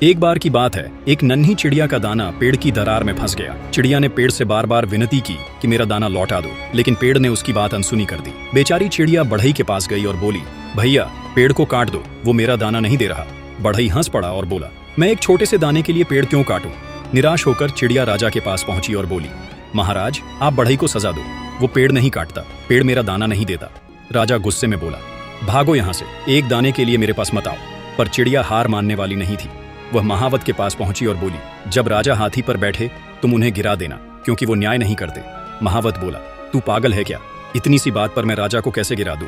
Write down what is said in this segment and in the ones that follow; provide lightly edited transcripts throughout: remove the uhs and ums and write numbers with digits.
एक बार की बात है, एक नन्ही चिड़िया का दाना पेड़ की दरार में फंस गया। चिड़िया ने पेड़ से बार बार विनती की कि मेरा दाना लौटा दो, लेकिन पेड़ ने उसकी बात अनसुनी कर दी। बेचारी चिड़िया बढ़ई के पास गई और बोली, भैया पेड़ को काट दो, वो मेरा दाना नहीं दे रहा। बढ़ई हंस पड़ा और बोला, मैं एक छोटे से दाने के लिए पेड़ क्यों काटूं? निराश होकर चिड़िया राजा के पास पहुंची और बोली, महाराज आप बढ़ई को सजा दो, वो पेड़ नहीं काटता, पेड़ मेरा दाना नहीं देता। राजा गुस्से में बोला, भागो यहाँ से, एक दाने के लिए मेरे पास मत आओ। पर चिड़िया हार मानने वाली नहीं थी। वह महावत के पास पहुंची और बोली, जब राजा हाथी पर बैठे तुम उन्हें गिरा देना, क्योंकि वो न्याय नहीं करते। महावत बोला, तू पागल है क्या? इतनी सी बात पर मैं राजा को कैसे गिरा दूं?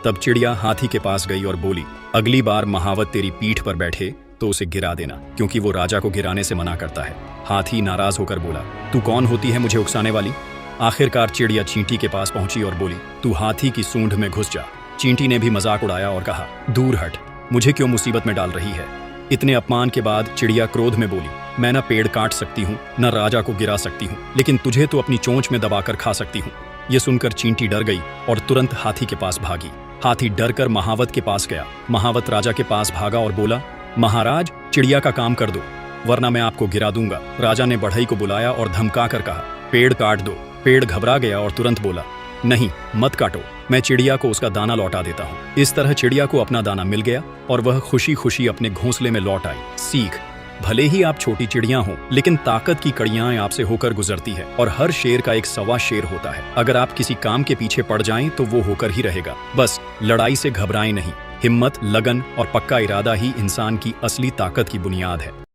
तब चिड़िया हाथी के पास गई और बोली, अगली बार महावत तेरी पीठ पर बैठे तो उसे गिरा देना, क्योंकि वो राजा को गिराने से मना करता है। हाथी नाराज होकर बोला, तू कौन होती है मुझे उकसाने वाली? आखिरकार चिड़िया चींटी के पास पहुंची और बोली, तू हाथी की सूंड में घुस जा। चींटी ने भी मजाक उड़ाया और कहा, दूर हट, मुझे क्यों मुसीबत में डाल रही है? इतने अपमान के बाद चिड़िया क्रोध में बोली, मैं न पेड़ काट सकती हूँ न राजा को गिरा सकती हूँ, लेकिन तुझे तो अपनी चोंच में दबाकर खा सकती हूँ। ये सुनकर चींटी डर गई और तुरंत हाथी के पास भागी। हाथी डरकर महावत के पास गया। महावत राजा के पास भागा और बोला, महाराज चिड़िया का काम कर दो, वरना मैं आपको गिरा दूंगा। राजा ने बढ़ई को बुलाया और धमका कर कहा, पेड़ काट दो। पेड़ घबरा गया और तुरंत बोला, नहीं मत काटो, मैं चिड़िया को उसका दाना लौटा देता हूँ। इस तरह चिड़िया को अपना दाना मिल गया और वह खुशी खुशी अपने घोंसले में लौट आई। सीख, भले ही आप छोटी चिड़िया हो, लेकिन ताकत की कड़ियां आपसे होकर गुजरती है और हर शेर का एक सवा शेर होता है। अगर आप किसी काम के पीछे पड़ जाएं तो वो होकर ही रहेगा। बस लड़ाई से घबराएं नहीं। हिम्मत, लगन और पक्का इरादा ही इंसान की असली ताकत की बुनियाद है।